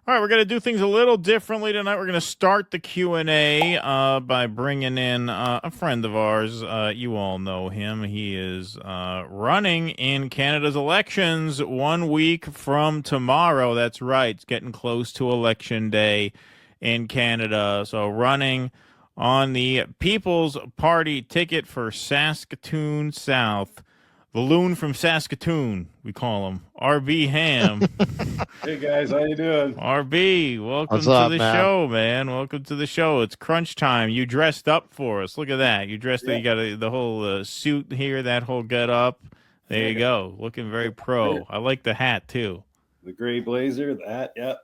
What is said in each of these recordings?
All right, we're going to do things a little differently tonight. We're going to start the Q&A by bringing in a friend of ours. You all know him. He is running in Canada's elections 1 week from tomorrow. That's right. It's getting close to Election Day in Canada. So running on the People's Party ticket for Saskatoon South. The loon from Saskatoon, we call him. RB Ham. Hey guys, how you doing? RB, What's welcome to up, the man? show, man. Welcome to the show. It's crunch time. You dressed up for us. Look at that. You dressed up. Yeah, You got the whole suit here, that whole get up. There yeah, I you got go. Looking very pro. I like the hat too. the gray blazer, the hat. Yeah,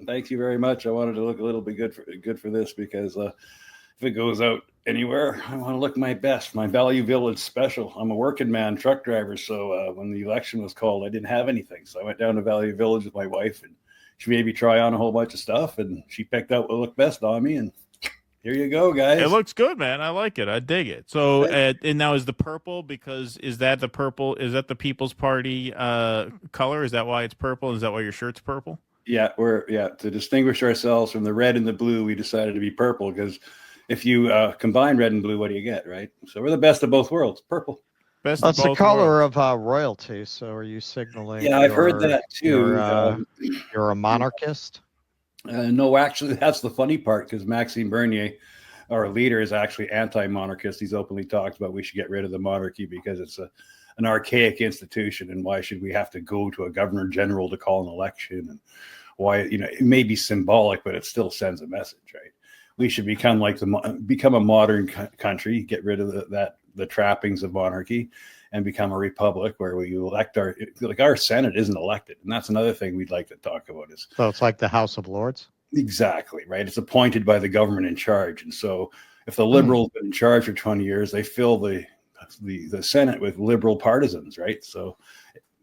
thank you very much. I wanted to look a little bit good for this because if it goes out anywhere, I want to look my best. My Value Village special. I'm a working man, truck driver, so when the election was called, I didn't have anything, so I went down to Value Village with my wife, and she made me try on a whole bunch of stuff, and she picked out what looked best on me, and here you go, It guys. looks good, man. I like it. I dig it. So, and now is the purple because is that the purple? Is that the People's Party color? Is that why it's purple? Is that why your shirt's purple? Yeah, to distinguish ourselves from the red and the blue, we decided to be purple because if you combine red and blue, what do you get, right? So we're the best of both worlds, purple. Best of That's the both color worlds. of royalty. So, are you signaling Yeah, I've heard that too. you're a monarchist? No, actually, that's the funny part because Maxime Bernier, our leader, is actually anti-monarchist. He's openly talked about we should get rid of the monarchy because it's an archaic institution, and why should we have to go to a governor general to call an election? And why, it may be symbolic, but it still sends a message, right? We should become a modern country, get rid of the trappings of monarchy, and become a republic where we elect our Senate isn't elected, and that's another thing we'd like to talk about is So it's like the House of Lords. exactly right. It's appointed by the government in charge, and so if the Hmm. liberals been in charge for 20 years, they fill the Senate with liberal partisans, right? So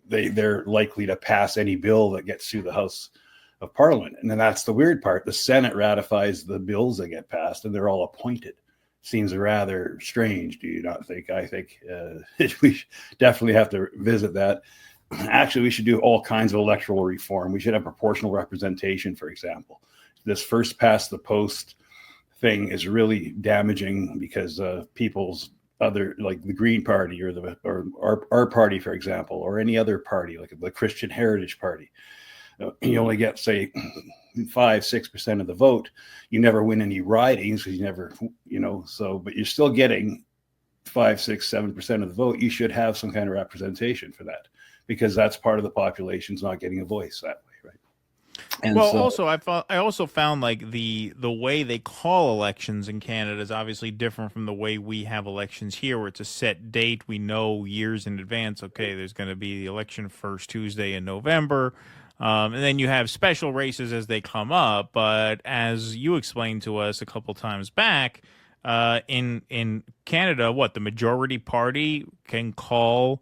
they're likely to pass any bill that gets through the House of Parliament. And then that's the weird part. The Senate ratifies the bills that get passed, and they're all appointed. Seems rather strange, do you not think? I think we definitely have to visit that. Actually, we should do all kinds of electoral reform. We should have proportional representation, for example. This first past the post thing is really damaging because people's other, like the Green Party or our party, for example, or any other party like the Christian Heritage Party, you only get say 5-6% of the vote. You never win any ridings because you never, so, but you're still getting 5, 6, 7% of the vote. You should have some kind of representation for that because that's part of the population's not getting a voice that way, right? And Well, so, also I also found like the way they call elections in Canada is obviously different from the way we have elections here, where it's a set date. We know years in advance. Okay, there's going to be the election first Tuesday in November, and then you have special races as they come up. But as you explained to us a couple times back, in Canada, what the majority party can call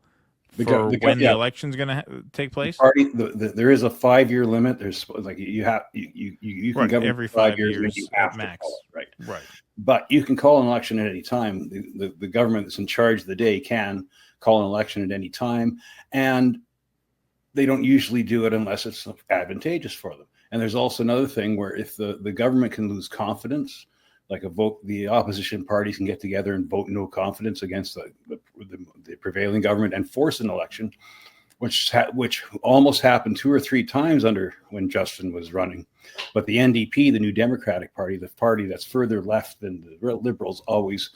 for when the yeah, election's going to take the place. party, there is a 5 year limit. There's like you can Right, govern every for 5 years, and then you5 years at have to call max. it, right? Right. But you can call an election at any time. The government that's in charge of the day can call an election at any time, and they don't usually do it unless it's advantageous for them. And there's also another thing where if the government can lose confidence, like a vote, the opposition parties can get together and vote no confidence against the prevailing government and force an election, which almost happened 2 or 3 times under when Justin was running. But the NDP, the New Democratic Party, the party that's further left than the Liberals, always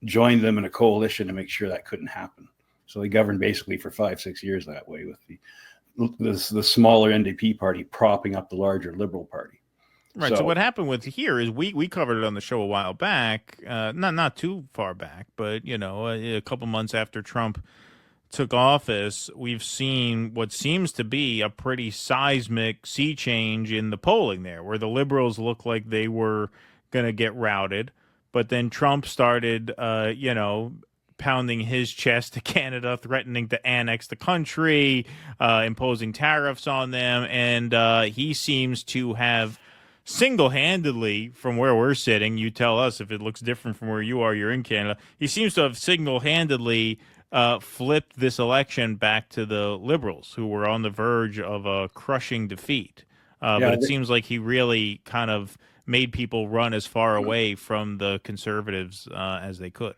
joined them in a coalition to make sure that couldn't happen. So they governed basically for 5, 6 years that way with the smaller NDP party propping up the larger Liberal Party. Right. So what happened with here is we covered it on the show a while back, not too far back, but a couple months after Trump took office, we've seen what seems to be a pretty seismic sea change in the polling there, where the liberals looked like they were going to get routed, but then Trump started, pounding his chest to Canada, threatening to annex the country, imposing tariffs on them, and he seems to have single-handedly, from where we're sitting, you tell us if it looks different from where you are, you're in Canada, he seems to have single-handedly flipped this election back to the Liberals, who were on the verge of a crushing defeat. but it seems like he really kind of made people run as far away from the conservatives as they could.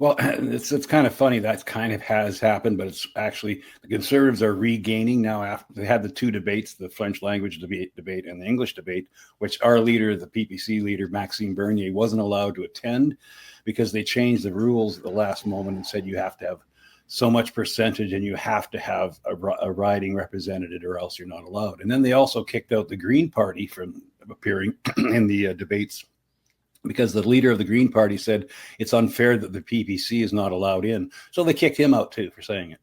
Well, it's kind of funny that kind of has happened, but it's actually the conservatives are regaining now after they had the two debates, the French language debate and the English debate, which our leader, the PPC leader, Maxime Bernier, wasn't allowed to attend because they changed the rules at the last moment and said you have to have so much percentage and you have to have a riding represented or else you're not allowed. And then they also kicked out the Green Party from appearing in the debates, because the leader of the Green Party said it's unfair that the PPC is not allowed in. So they kicked him out too for saying it.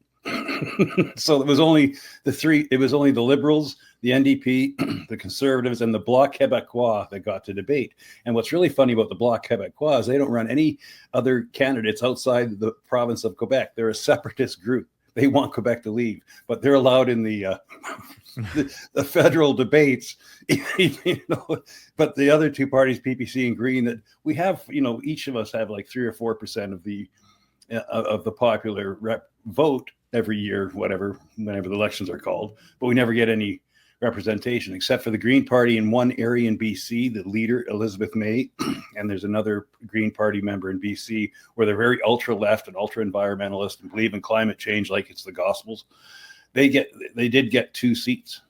So it was only the Liberals, the NDP, the Conservatives, and the Bloc Québécois that got to debate. And what's really funny about the Bloc Québécois is they don't run any other candidates outside the province of Quebec. They're a separatist group. They want Quebec to leave, but they're allowed in the federal debates. But the other two parties, PPC and Green, that we have, each of us have like 3 or 4% of the popular vote every year, whenever the elections are called. But we never get any representation except for the Green Party in one area in BC, the leader Elizabeth May, and there's another Green Party member in BC where they're very ultra left and ultra environmentalist and believe in climate change like it's the Gospels. They did get 2 seats,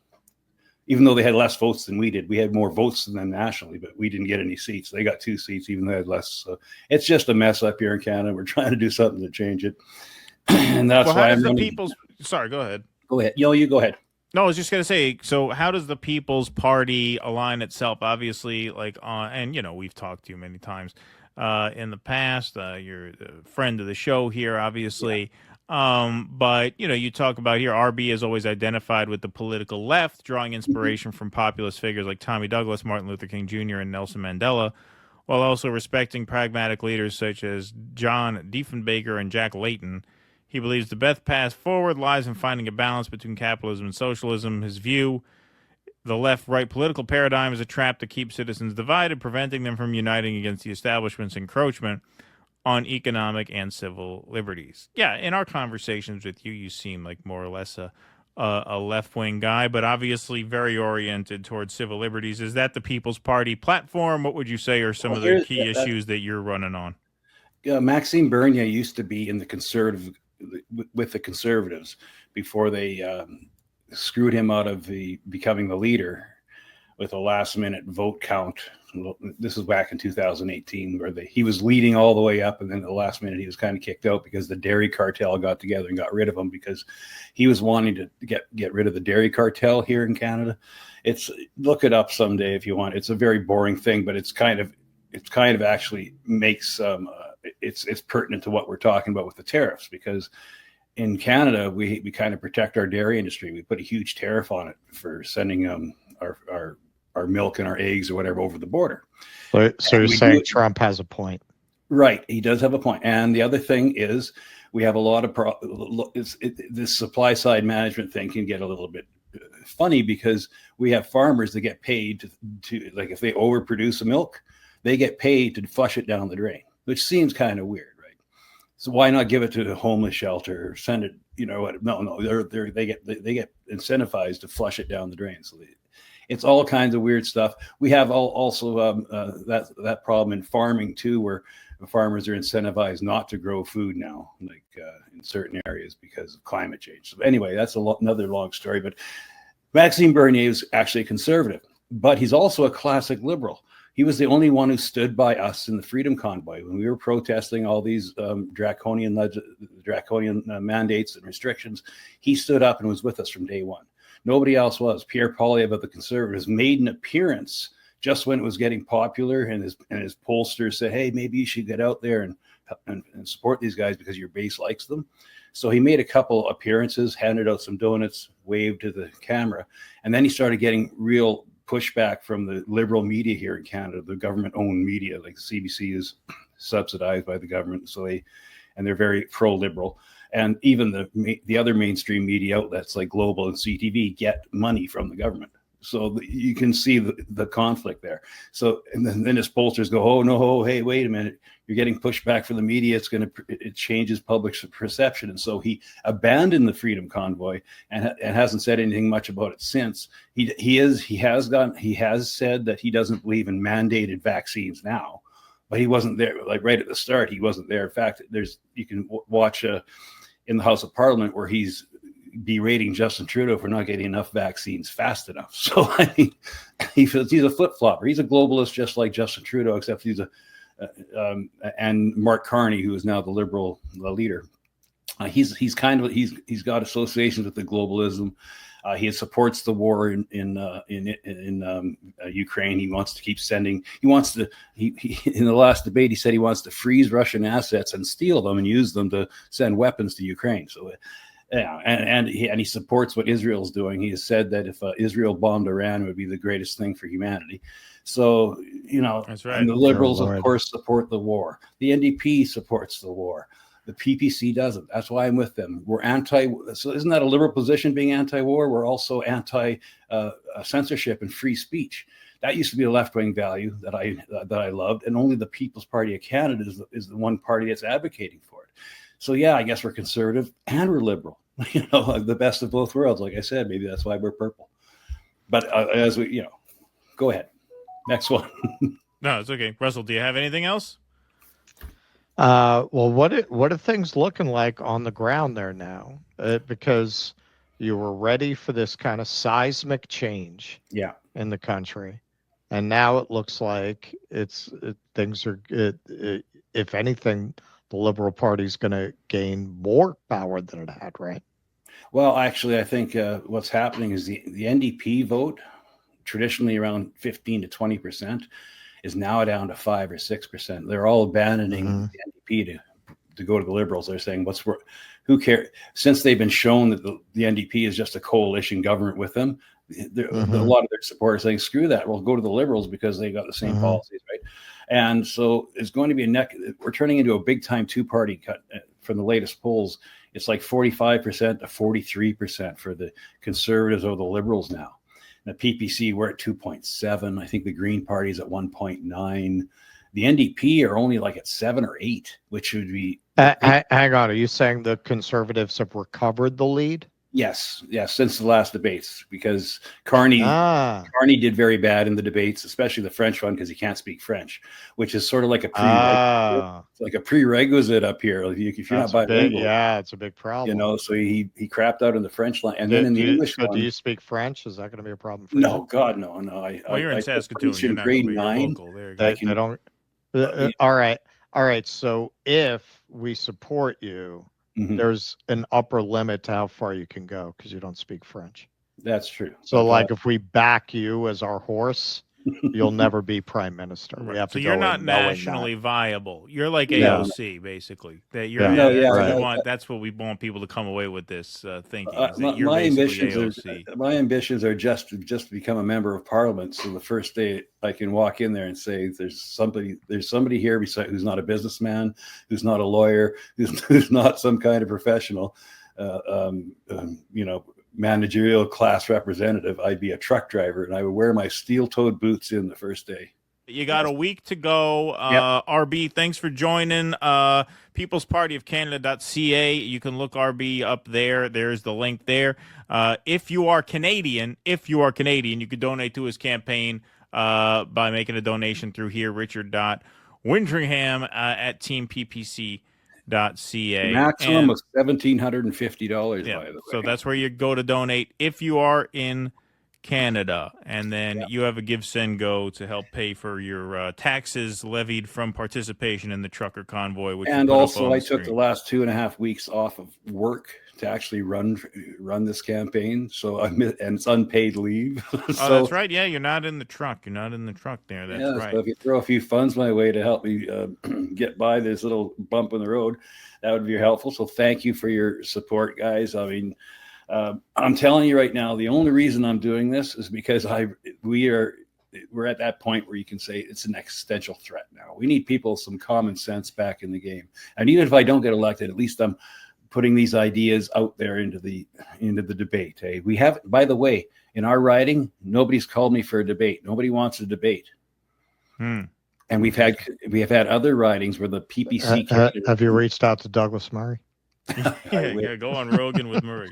even though they had less votes than we did. We had more votes than them nationally, but we didn't get any seats. They got 2 seats, even though they had less. So it's just a mess up here in Canada. We're trying to do something to change it, and that's why I'm running. Sorry, go ahead. Go ahead. You go ahead. No, I was just going to say, so how does the People's Party align itself? Obviously, and we've talked to you many times in the past. You're a friend of the show here, obviously. Yeah. But, you talk about here, RB is always identified with the political left, drawing inspiration from populist figures like Tommy Douglas, Martin Luther King Jr., and Nelson Mandela, while also respecting pragmatic leaders such as John Diefenbaker and Jack Layton. He believes the best path forward lies in finding a balance between capitalism and socialism. His view, the left-right political paradigm is a trap to keep citizens divided, preventing them from uniting against the establishment's encroachment on economic and civil liberties. Yeah, in our conversations with you, you seem like more or less a left-wing guy, but obviously very oriented towards civil liberties. Is that the People's Party platform? What would you say are some of the key issues that you're running on? Maxime Bernier used to be in with the Conservatives before they screwed him out of becoming the leader with a last-minute vote count. This was back in 2018, where he was leading all the way up, and then at the last minute he was kind of kicked out because the dairy cartel got together and got rid of him because he was wanting to get rid of the dairy cartel here in Canada. Look it up someday if you want. It's a very boring thing, but it's kind of actually makes it's pertinent to what we're talking about with the tariffs, because in Canada we kind of protect our dairy industry. We put a huge tariff on it for sending our milk and our eggs or whatever over the border. So you're saying Trump has a point, right? He does have a point. And the other thing is we have a lot of this supply side management thing can get a little bit funny, because we have farmers that get paid to like, if they overproduce the milk, they get paid to flush it down the drain, which seems kind of weird, right? So why not give it to the homeless shelter or send it? No, they get incentivized to flush it down the drain. So it's all kinds of weird stuff. We have also that problem in farming too, where the farmers are incentivized not to grow food now, like in certain areas because of climate change. So anyway, that's another long story. But Maxime Bernier is actually a conservative, but he's also a classic liberal. He was the only one who stood by us in the Freedom Convoy when we were protesting all these draconian mandates and restrictions. He stood up and was with us from day one. Nobody else was. Pierre Poilievre of the Conservatives made an appearance just when it was getting popular, and his pollsters said, "Hey, maybe you should get out there and support these guys because your base likes them." So he made a couple appearances, handed out some donuts, waved to the camera, and then he started getting real pushback from the liberal media here in Canada, the government-owned media. Like CBC is subsidized by the government, they're very pro-liberal. And even the other mainstream media outlets like Global and CTV get money from the government. So you can see the conflict there. So, and then his pollsters go, oh no, hey, wait a minute, you're getting pushback from the media. It changes public perception. And so he abandoned the Freedom Convoy and hasn't said anything much about it since. He has said that he doesn't believe in mandated vaccines now, but he wasn't there. Like right at the start, he wasn't there. In fact, you can watch in the House of Parliament where he's berating Justin Trudeau for not getting enough vaccines fast enough. So I mean, he's a flip flopper. He's a globalist, just like Justin Trudeau, except he's and Mark Carney, who is now the Liberal leader. He's got associations with the globalism. He supports the war in Ukraine. He wants to keep sending. He in the last debate he said he wants to freeze Russian assets and steal them and use them to send weapons to Ukraine. So. Yeah, and he supports what Israel's doing. He has said that if Israel bombed Iran, it would be the greatest thing for humanity. So, that's right. And the Liberals, of course, support the war. The NDP supports the war. The PPC doesn't. That's why I'm with them. We're anti. So isn't that a Liberal position, being anti-war? We're also anti-censorship and free speech. That used to be a left-wing value that I loved, and only the People's Party of Canada is the one party that's advocating for it. So yeah, I guess we're conservative and we're liberal. The best of both worlds. Like I said, maybe that's why we're purple. But as we, go ahead. Next one. No, it's okay. Russell, do you have anything else? Well, what are things looking like on the ground there now? Because you were ready for this kind of seismic change, in the country, and now it looks like things are. If anything, the Liberal Party is going to gain more power than it had, right? Well, actually, I think what's happening is the NDP vote, traditionally around 15 to 20%, is now down to 5 or 6%. They're all abandoning the NDP to go to the Liberals. They're saying, who cares? Since they've been shown that the NDP is just a coalition government with them, a lot of their supporters saying, screw that, we'll go to the Liberals because they got the same policies, right? And so it's going to be we're turning into a big time two-party cut from the latest polls. It's like 45% to 43% for the Conservatives or the Liberals now. And the PPC, we're at 2.7. I think the Green Party is at 1.9. The NDP are only like at 7 or 8, which would be. Hang on. Are you saying the Conservatives have recovered the lead? Yes, since the last debates, because Carney did very bad in the debates, especially the French one, because he can't speak French, which is sort of like a prerequisite. It's like a prerequisite up here. If you're not bilingual, it's a big problem. So he crapped out in the French line, and then in the English one. Do you speak French? Is that going to be a problem for you? No, God, no. Well, you're in Saskatoon. You're not grade you're 9. local. There you go. All right. So if we support you. There's an upper limit to how far you can go because you don't speak French. That's true. So, if we back you as our horse, you'll never be prime minister. Right. We have to you're not nationally viable. You're like AOC, basically. That you're. That's what we want people to come away with this thinking. My ambitions are just to become a member of Parliament. So the first day I can walk in there and say, "There's somebody here who's not a businessman, who's not a lawyer, who's not some kind of professional, managerial class representative. I'd be a truck driver, and I would wear my steel-toed boots in the first day." You got a week to go. RB, thanks for joining. People's Party of Canada.ca. You can look RB up there. There's the link there. If you are Canadian, you can donate to his campaign by making a donation through here, Richard.Wintringham at teamppc.ca. Maximum of $1,750, by the way. So that's where you go to donate if you are in Canada. And then you have a Give Send Go to help pay for your taxes levied from participation in the trucker convoy. And also, I took the last 2.5 weeks off of work to actually run this campaign. So and it's unpaid leave. So, that's right. Yeah, you're not in the truck. You're not in the truck there. That's right. So if you throw a few funds my way to help me get by this little bump in the road, that would be helpful. So thank you for your support, guys. I mean, I'm telling you right now, the only reason I'm doing this is because we're at that point where you can say it's an existential threat now. We need some common sense back in the game. And even if I don't get elected, at least I'm putting these ideas out there into the debate. Hey, we have, by the way, in our riding, nobody's called me for a debate. Nobody wants a debate. And we have had other ridings where the PPC. Have you reached out to Douglas Murray? Yeah, go on Rogan with Murray.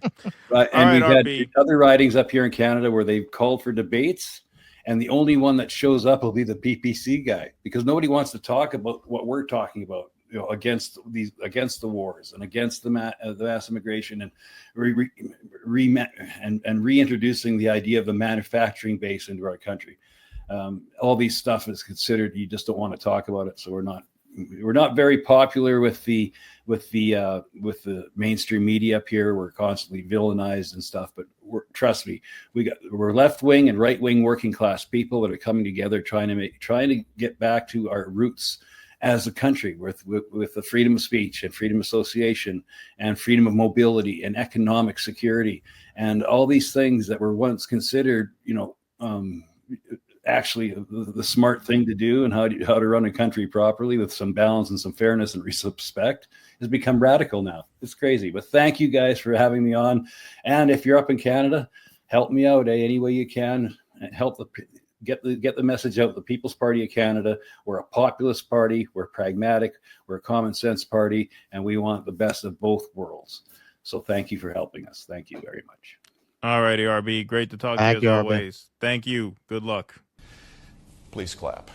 Right, and we've had other ridings up here in Canada where they've called for debates, and the only one that shows up will be the PPC guy, because nobody wants to talk about what we're talking about, against the wars and against the mass immigration, and reintroducing the idea of a manufacturing base into our country. All these stuff is considered, you just don't want to talk about it, so we're not very popular with the mainstream media up here. We're constantly villainized and stuff, but trust me, we're left wing and right wing working class people that are coming together, trying to get back to our roots as a country, with the freedom of speech and freedom of association and freedom of mobility and economic security and all these things that were once considered, actually the smart thing to do, and how to run a country properly with some balance and some fairness and respect, has become radical now. It's crazy. But thank you guys for having me on. And if you're up in Canada, help me out any way you can. Help get the message out. The People's Party of Canada, we're a populist party, we're pragmatic, we're a common sense party, and we want the best of both worlds. So thank you for helping us. Thank you very much. All righty, RB. Great to talk to you as always. Thank you. Good luck. Please clap.